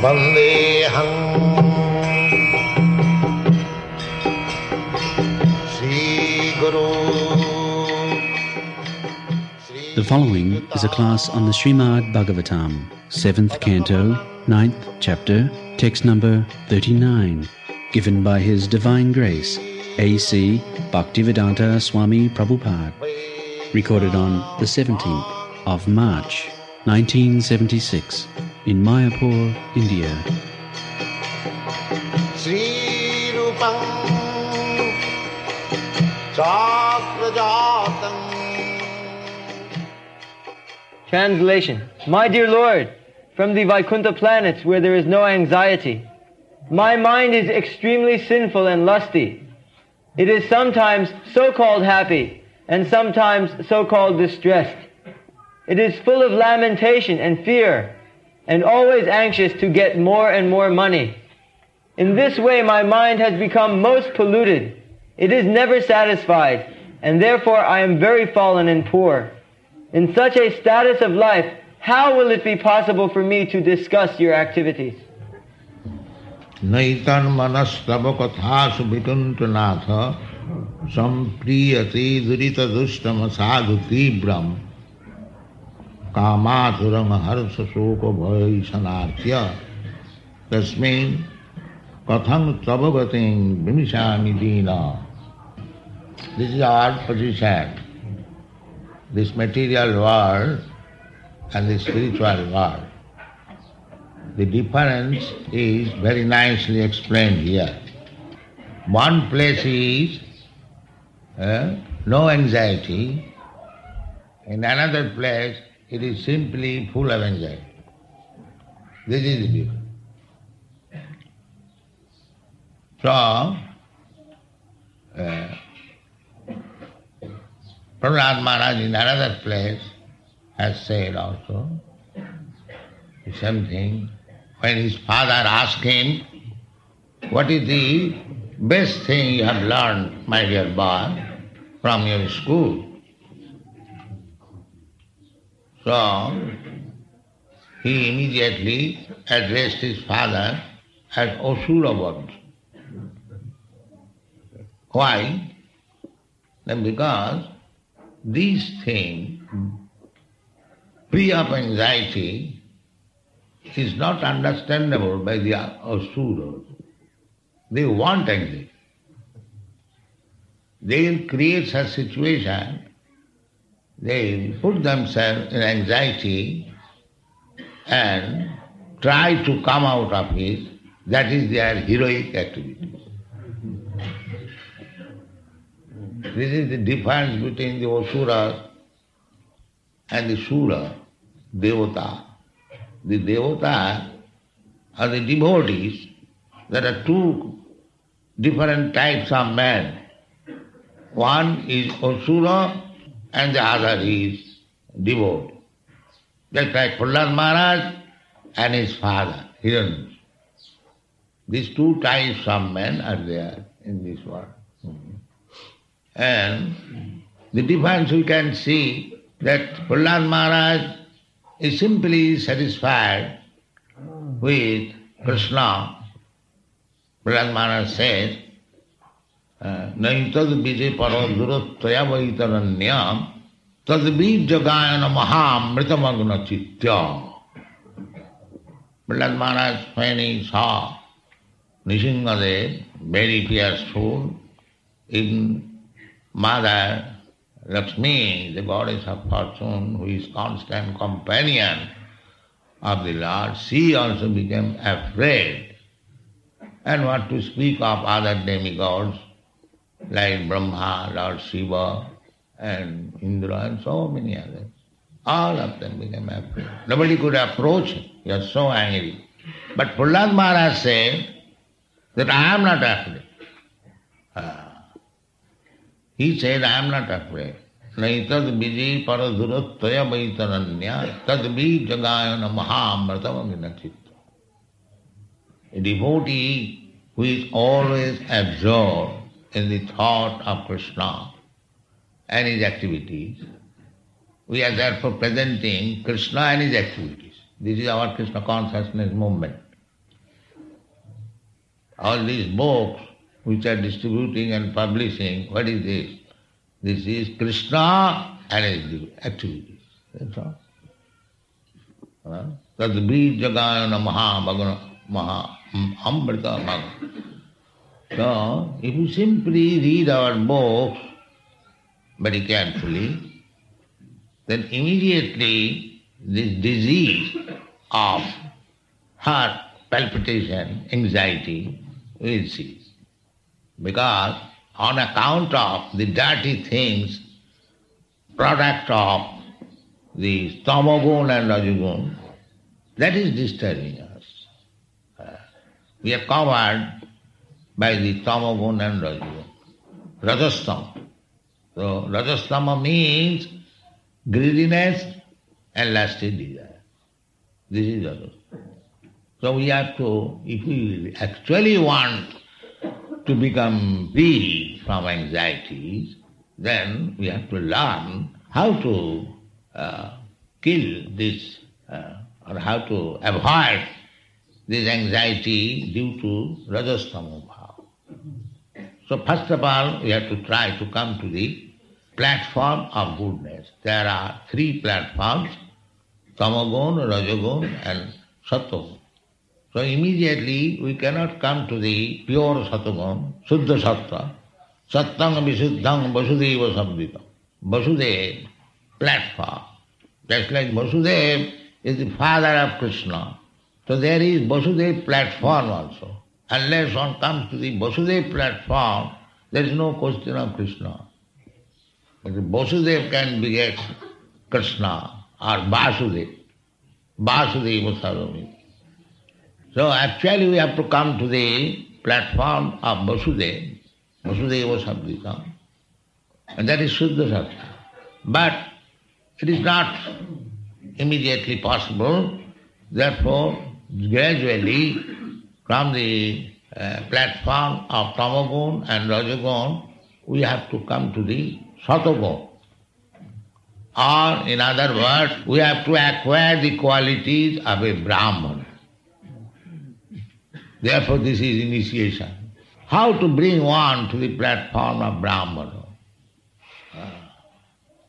Vandeham Sri Guru. The following is a class on the Srimad Bhagavatam, 7th Canto, 9th Chapter, text number 39, given by His Divine Grace, A.C. Bhaktivedanta Swami Prabhupada, recorded on the 17th of March, 1976, in Mayapur, India. Sri Rupam Chakrajatam. Translation. My dear Lord, from the Vaikuntha planets where there is no anxiety, my mind is extremely sinful and lusty. It is sometimes so-called happy and sometimes so-called distressed. It is full of lamentation and fear and always anxious to get more and more money. In this way my mind has become most polluted. It is never satisfied, and therefore I am very fallen and poor. In such a status of life, how will it be possible for me to discuss your activities? Naitan manastava kathasu vikuntanatha sampriyati durita dushtama sadhu tibram kamaturang harsa soka bhaisanatya tasmin kathang tabhagating vimishami dina. This is our position. This material world and the spiritual world. The difference is very nicely explained here. One place is no anxiety. In another place, it is simply full of anxiety. This is the difference. So, Prahlad Maharaj in another place has said also the same thing. When his father asked him, what is the best thing you have learned, my dear boy, from your school? So, he immediately addressed his father as Asura. Why? Then because these things, free of anxiety, is not understandable by the Asuras. They want anxiety. They will create such situation, they will put themselves in anxiety and try to come out of it. That is their heroic activity. This is the difference between the Asura and the Sura, Devata. The Devata are the devotees. There are two different types of men. One is Asura and the other is devotee. Just like Prahlad Maharaj and his father, Hiranyashipu. These two types of men are there in this world. And the difference we can see that Prahlad Maharaj is simply satisfied with Krishna. Prahlad Maharaj says, Naitad vijay paraduratoya vaitaranyam tadvid jagayana maham mritamagna chitya. Prahlad Maharaj, when he saw Nrsimhadev, very fearful, in Mother Lakshmi, the goddess of fortune, who is constant companion of the Lord, she also became afraid. And what to speak of other demigods like Brahma, Lord Shiva, and Indra, and so many others. All of them became afraid. Nobody could approach him. He was so angry. But Prahlad Maharaj said that I am not afraid. He said, I am not afraid. Naitad vijay paraduratoya vaitaranya tadvi jagayana mahamratamagna chitta. A devotee who is always absorbed in the thought of Krishna and his activities, We are therefore presenting Krishna and his activities. This is our Krishna consciousness movement. All these books which are distributing and publishing, what is this? This is Krishna and his activities. That's all. Tad bijagayana maha amrita maga. So, if you simply read our books very carefully, then immediately this disease of heart palpitation, anxiety will cease. Because on account of the dirty things, product of the tamagun and rajagun, that is disturbing us. We are covered by the tamagun and rajagun. Rajastama. So rajastama means greediness and lusty desire. This is rajastama. So we have to, if we actually want to become free from anxieties, then we have to learn how to kill this or how to avoid this anxiety due to rajastama bhava. So first of all, we have to try to come to the platform of goodness. There are three platforms, tamagun, rajagun and sattvagun. So immediately we cannot come to the pure sattvagun, suddha sattva, sattang visuddhang vasudeva samdita. Vasudeva, platform. Just like Vasudeva is the father of Krishna. So there is Vasudeva platform also. Unless one comes to the Vasudeva platform, there is no question of Krishna. But Vasudeva can beget Krishna or Vasudeva. Vasudeva Sarvami. So actually we have to come to the platform of Vasudeva, Vasudeva Sabdita, and that is Suddha Sattva. But it is not immediately possible, therefore gradually from the platform of tamagun and rajagun, we have to come to the sattvagun. Or in other words, we have to acquire the qualities of a Brahman. Therefore this is initiation. How to bring one to the platform of Brahmana?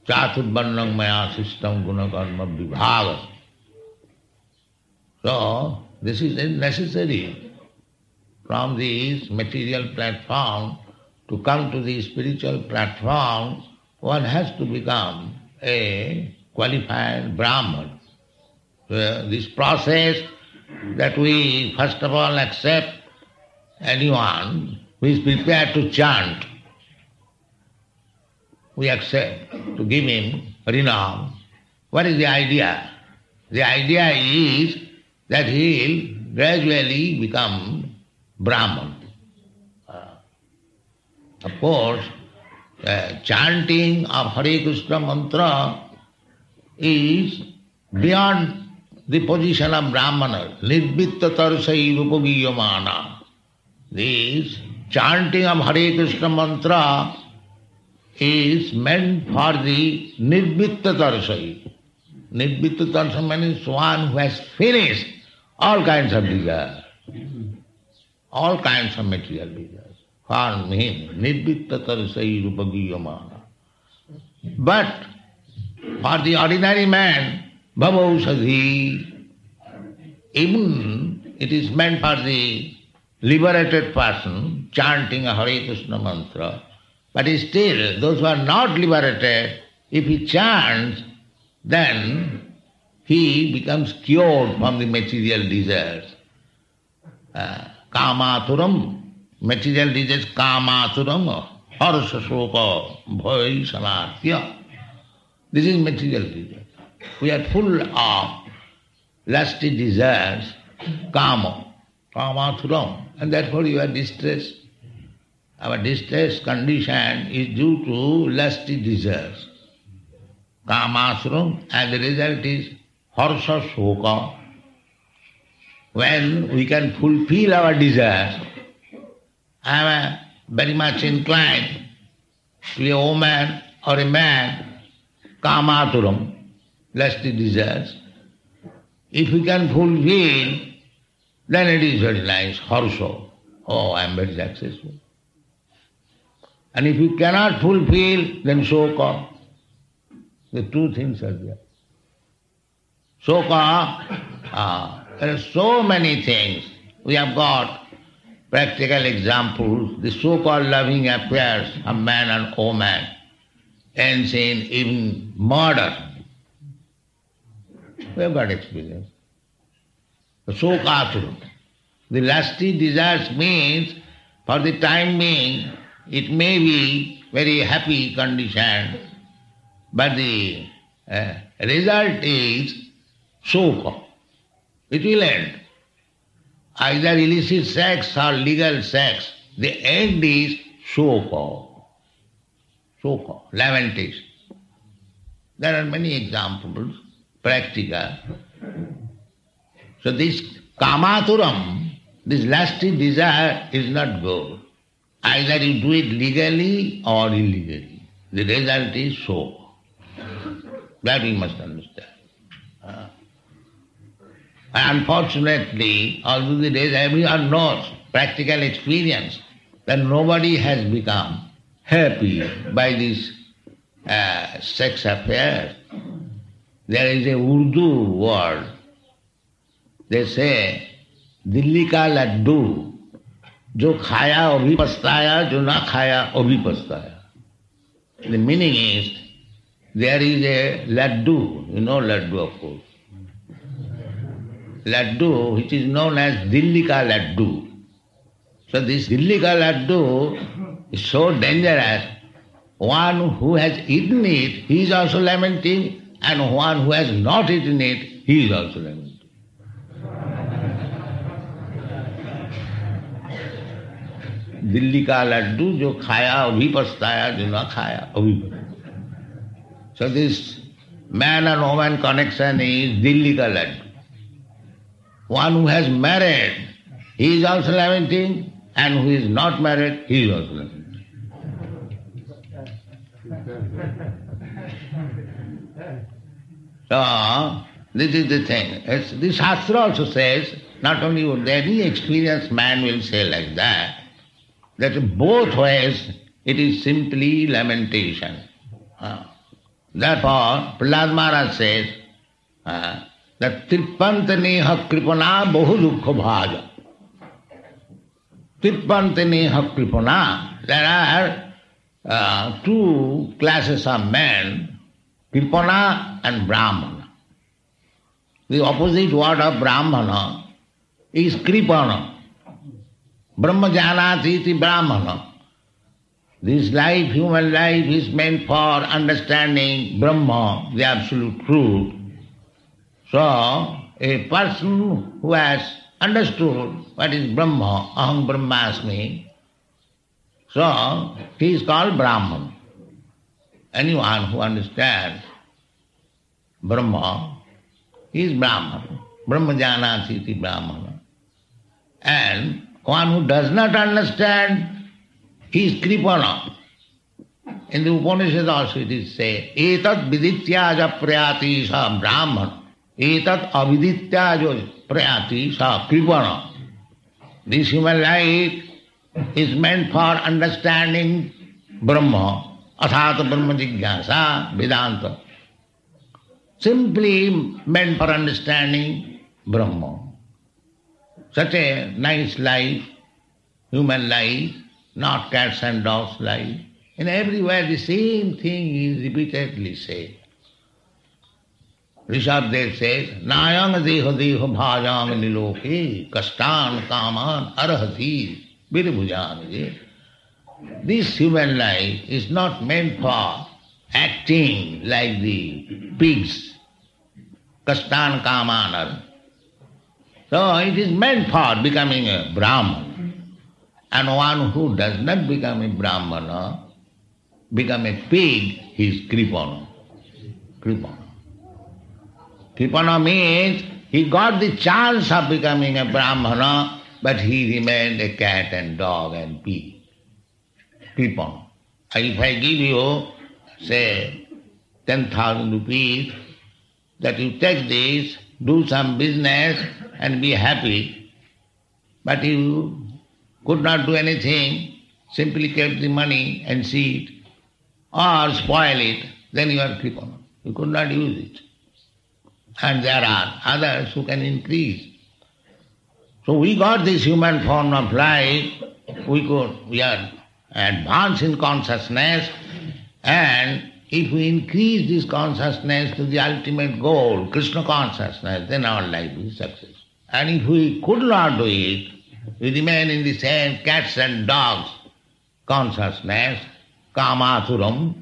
Chaturvarnam maya sistam gunakarma vibhaga. So this is necessary from this material platform to come to the spiritual platform. One has to become a qualified Brahman. This process that we first of all accept anyone who is prepared to chant, we accept to give him renown. What is the idea? The idea is that he will gradually become Brahman. Of course, chanting of Hare Krishna mantra is beyond the position of Brahmana. Nirvitta tarsai rupagiyamana. This chanting of Hare Krishna mantra is meant for the nirvitta tarsai. Nirvitta tarsai means one who has finished all kinds of desire, all kinds of material desires. For him, nirvitta tarsai rupagiyamana. But for the ordinary man, bhavausadhi, even it is meant for the liberated person chanting a Hare Krishna mantra, but still those who are not liberated, if he chants, then he becomes cured from the material desires. Kamaturam, material desires, kamaturam, harsha shoka, bhai samarthya. This is material desires. We are full of lusty desires, kama, kamathuram, and therefore you are distressed. Our distressed condition is due to lusty desires, kamathuram, and the result is harsha shoka. When we can fulfill our desires, I am very much inclined to be a woman or a man kamaturam, lusty desires. If we can fulfill, then it is very nice, harsha. Oh, I am very successful. And if you cannot fulfill, then shoka. The two things are there. Shoka, there are so many things. We have got practical examples. The so-called loving affairs of man and woman ends in even murder. We have got experience. The shokaturu. The lusty desires means for the time being it may be very happy condition, but the result is shoka. It will end. Either illicit sex or legal sex. The end is shoka. Shoka, lamentation. There are many examples, practical. So this kamaturam, this lusty desire is not good. Either you do it legally or illegally. The result is shoka. That we must understand. Unfortunately, although the days everyone knows, practical experience, that nobody has become happy by this sex affair. There is a Urdu word. They say, Dilli ka laddu, jo khaya wo bhi pastaya, jo na khaya wo bhi pastaya. The meaning is, there is a laddu, you know laddu of course. Laddu, which is known as Dilli ka laddu. So this Dilli ka laddu is so dangerous. One who has eaten it, he is also lamenting, and one who has not eaten it, he is also lamenting. Dilli ka laddu, jo khaya abhi pastaya, jo na khaya abhi pastaya. So this man and woman connection is Dilli ka laddu. One who has married, he is also lamenting, and who is not married, he is also lamenting. So, this is the thing. The Shastra also says, not only would any experienced man will say like that both ways it is simply lamentation. Therefore, Prahlad Maharaj says, that Trippantaneha kripana bahu dukkha bhaja. Trippantaneha kripana. There are two classes of men, kripana and brahmana. The opposite word of brahmana is kripana. Brahma janati iti brahmana. This life, human life, is meant for understanding Brahma, the absolute truth. So, a person who has understood what is Brahma, aham brahmasmi, so he is called Brahman. Anyone who understands Brahma, he is Brahman. Brahma janati iti brahmana. And one who does not understand, he is kripana. In the Upanishad also it is said, etat viditya prayati sa brahman. Etat aviditya prayati sa kripana. This human life is meant for understanding Brahma, athata Brahma jigyasa, Vedanta. Simply meant for understanding Brahma. Such a nice life, human life, not cats and dogs life. In everywhere the same thing is repeatedly said. Rishabdev says, Nayang deha deha bhajang niloke kastan kaman arhati virabhujan. This human life is not meant for acting like the pigs. Kastan kaman arhati. So it is meant for becoming a Brahman. And one who does not become a Brahmana, become a pig, he is kripana. Kripana. Kripana means he got the chance of becoming a Brahmana, but he remained a cat and dog and pig. Kripana. If I give you, say, 10,000 rupees, that you take this, do some business and be happy. But you could not do anything, simply kept the money and see it, or spoil it, then you are crippled. You could not use it. And there are others who can increase. So we got this human form of life, we are advanced in consciousness, and if we increase this consciousness to the ultimate goal, Krishna consciousness, then our life is success. And if we could not do it, we remain in the same cats and dogs consciousness, kamasuram,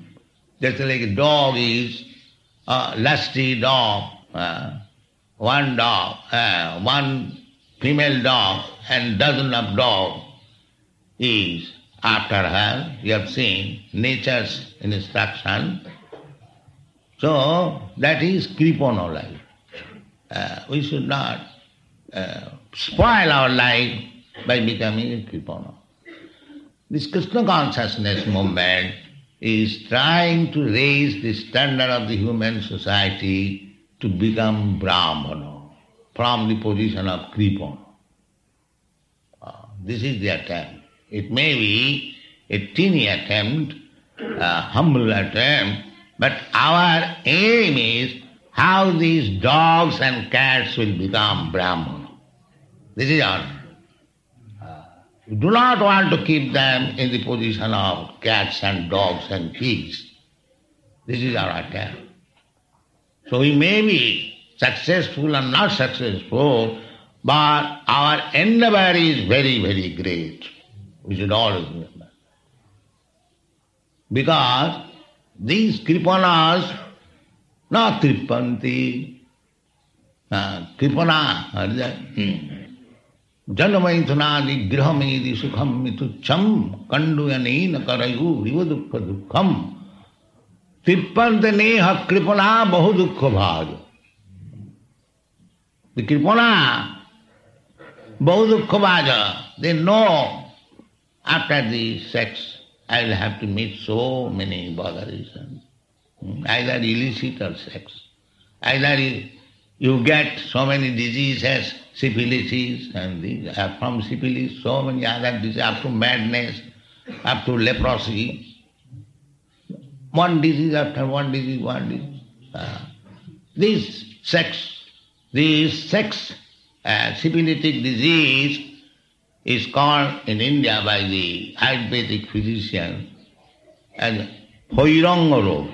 just like a dog is a lusty dog, one female dog and dozen of dogs is after her. You have seen nature's instruction. So that is kripono life. We should not spoil our life by becoming a kripono. This Krishna consciousness movement is trying to raise the standard of the human society to become Brahmana from the position of kripono. This is the attempt. It may be a teeny attempt, a humble attempt, but our aim is how these dogs and cats will become Brahmana. This is our aim. We do not want to keep them in the position of cats and dogs and pigs. This is our attempt. So we may be successful or not successful, but our endeavor is very, very great. We should always remember. Because these kripanas, not tripanti, kripana, janamaithunadi grihamedi sukham mitucham kanduyanena karayu rivadukha dukham tripantaneha kripana bahu dukha bhaja. The kripana bahu dukha bhaja, they know after the sex I will have to meet so many botherations, either illicit or sex. Either you get so many diseases, syphilis, and these, from syphilis so many other diseases, up to madness, up to leprosy. One disease after one disease, one disease. This sex syphilitic disease is called in India by the Ayurvedic physician as Hoiranga Rog.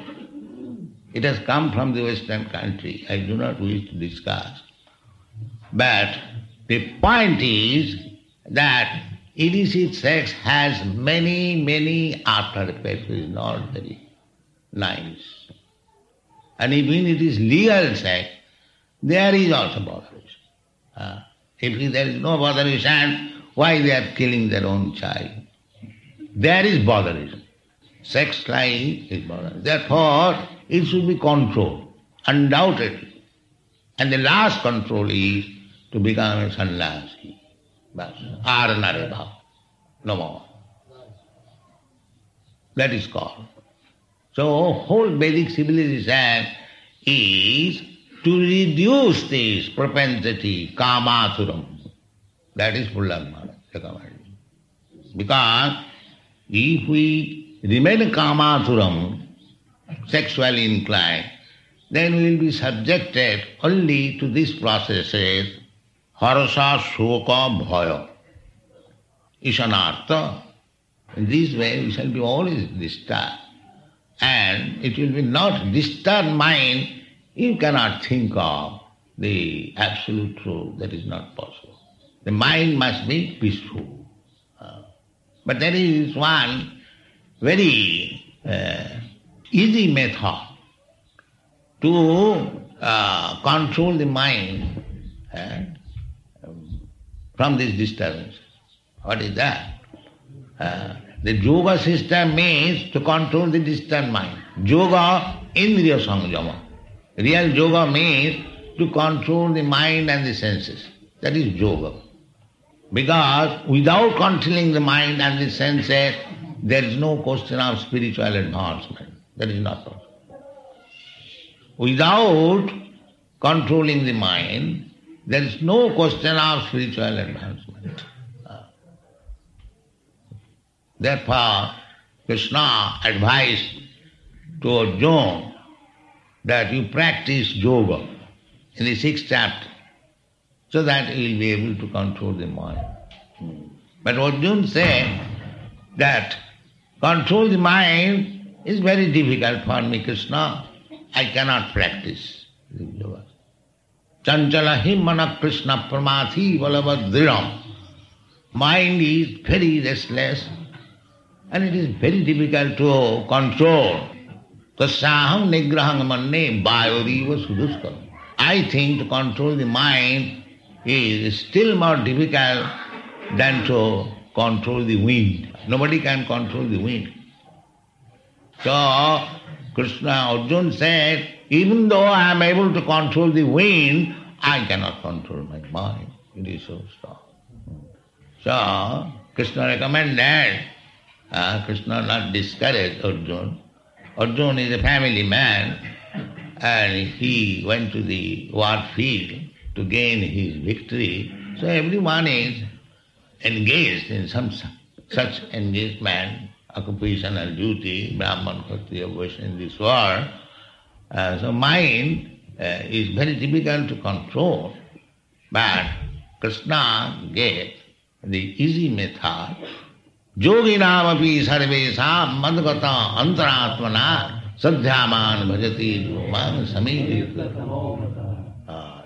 It has come from the Western country. I do not wish to discuss. But the point is that illicit sex has many, many after effects. It is not very nice. And even it is legal sex, there is also botheration. If there is no botheration, why they are killing their own child? There is botheration. Sex life is botheration. Therefore, it should be controlled, undoubtedly. And the last control is to become a sannyasi. Aranare bhava. No more. That is called. So, whole Vedic civilization is to reduce this propensity, kamasuram. That is Pullangmana. Because if we remain kamasuram, sexually inclined, then we will be subjected only to these processes, harasa, shoka, bhaya, ishanartha. In this way we shall be always disturbed. And it will be not disturbed mind, you cannot think of the absolute truth. That is not possible. The mind must be peaceful. But there is one very easy method to control the mind from these disturbances. What is that? The yoga system means to control the disturbed mind. Yoga, indriya sanjama. Real yoga means to control the mind and the senses. That is yoga. Because without controlling the mind and the senses, there is no question of spiritual advancement. That is not possible. without controlling the mind, there is no question of spiritual advancement. Therefore, Krishna advised to Arjuna that you practice yoga in the 6th chapter so that you will be able to control the mind. But Arjuna said that control the mind is very difficult for me, Krishna. I cannot practice the yoga. Chanchala himmana Krishna pramathi valavadriram. Mind is very restless and it is very difficult to control. Tasyaham nigraham manne vayuriva suduskam. I think to control the mind is still more difficult than to control the wind. Nobody can control the wind. So, Krishna, Arjuna said, even though I am able to control the wind, I cannot control my mind. It is so strong. So, Krishna recommended, Krishna not discouraged Arjuna. Arjuna is a family man and he went to the war field to gain his victory. So everyone is engaged in some such engagement, occupational duty, Brahman, Kshatriya, Vaishya in this world. So mind is very difficult to control. But Krishna gave the easy method. Yoginam api sarvesam madgata antaratmana sadhyaman bhajati dhruvam samidhi.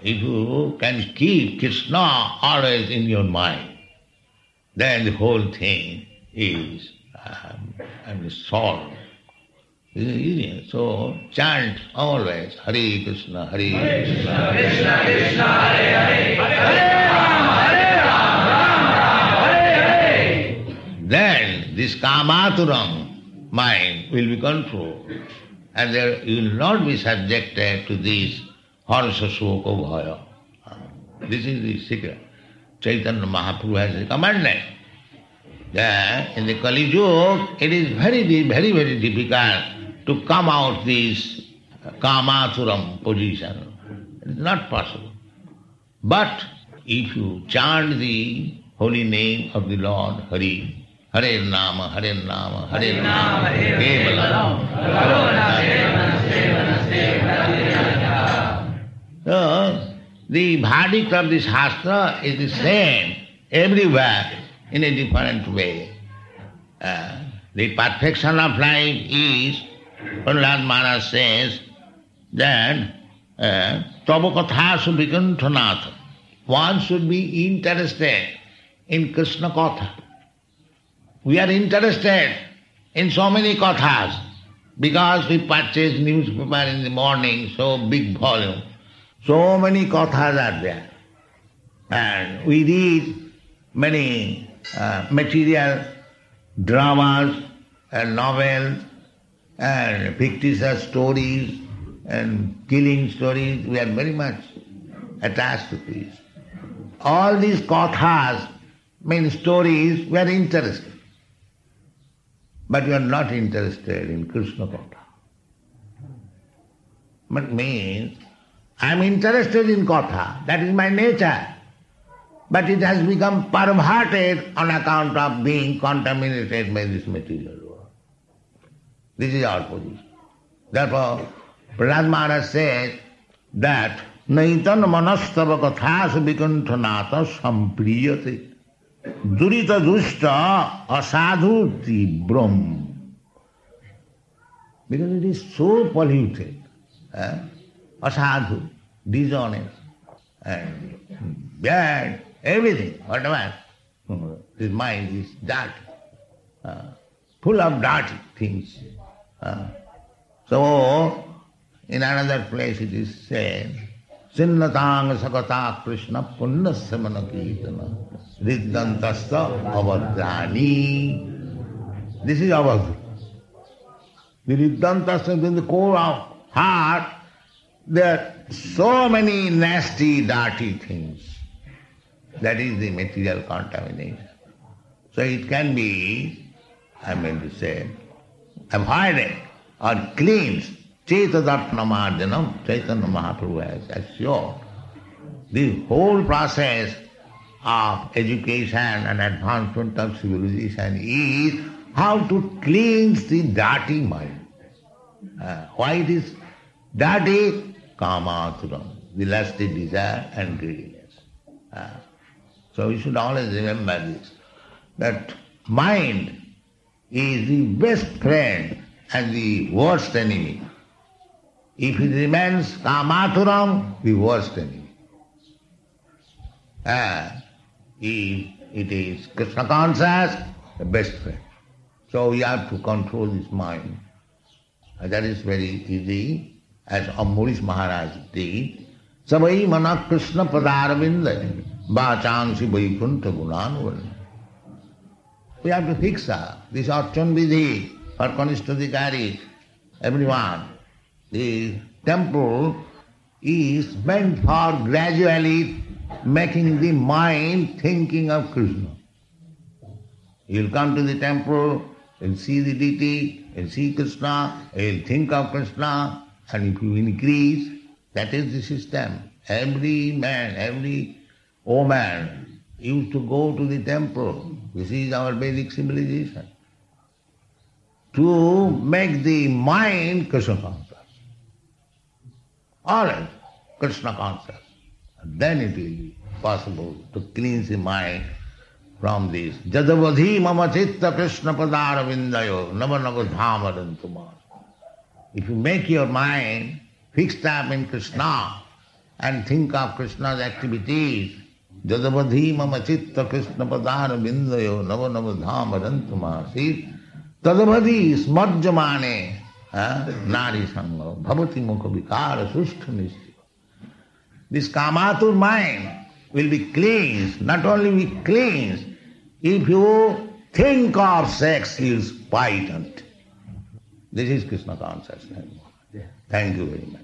If you can keep Krishna always in your mind, then the whole thing is solved. This is easy. So chant always Hare Krishna, Hare Krishna, Krishna Krishna, Hare Hare, Hare Rama, Hare Rama, Hare Hare. Then this kamaturam mind will be controlled, and there you will not be subjected to this harsha shoka bhaya. This is the secret. Chaitanya Mahaprabhu has recommended that in the Kali Yuga it is very difficult to come out this kamaturam position. It is not possible. But if you chant the holy name of the Lord, Hari, Hare Nama, Hare Nama, Hare Nama, so, the verdict of the Shastra is the same everywhere in a different way. The perfection of life is, Prahlad Maharaj says, that Tava Katha Subhikanthanatha. One should be interested in Krishna Katha. We are interested in so many kathas because we purchase newspaper in the morning, so big volume. So many kathas are there. And we read many material dramas and novels and fictitious stories and killing stories. We are very much attached to these. All these kathas mean stories, we are interested. But we are not interested in Krishna Katha. But means, I am interested in Katha, that is my nature. But it has become perverted on account of being contaminated by this material world. This is our position. Therefore, Prahlad Maharaj says that Naitan manastava kathas vikanthanata sampriyate durita dushta asadhu tibram. Because it is so polluted, asadhu, dishonest, and bad, everything, whatever. His mind is dirty, full of dirty things. So, in another place it is said, Sinnatang sakata Krishna punnasya manakirtana riddantasta avadrani. This is avadra. The riddantasta in the core of heart, there are so many nasty, dirty things. That is the material contamination. So it can be, I mean to say, avoided or cleansed Cetadarpanamarjanam, Chaitanya Mahaprabhu has assured. The whole process of education and advancement of civilization is how to cleanse the dirty mind. Why it is dirty? Kamaturam, the lusty desire and greediness. So we should always remember this, that mind is the best friend and the worst enemy. If it remains kamaturam, the worst enemy. If it is Krishna conscious, the best friend. So we have to control this mind. And that is very easy, as Ambarish Maharaj did. Savai mana Krishna padarvinda bachansi vaikunta gunanval. We have to fix this Archan Vidhi for Kanistadikari, everyone. The temple is meant for gradually making the mind thinking of Krishna. You'll come to the temple, you'll see the deity, you'll see Krishna, you'll think of Krishna, and if you increase, that is the system. Every man, every woman used to go to the temple. This is our Vedic civilization. To make the mind Krishna conscious. Always Krishna conscious. Then it will be possible to cleanse the mind from this. Jadavadhi mama chitta Krishna padara vindayo nava dhamadantumar. If you make your mind fixed up in Krishna and think of Krishna's activities, Jadavadhi mama chitta Krishna padara vindayo nava dhamadantumar. See, tadavadhi smarjamane nari sangha bhavati mukha vikara sushta nishti. This kamatur mind will be cleansed. Not only be cleansed, if you think of sex, you is poisoned. This is Krishna consciousness. Thank you very much.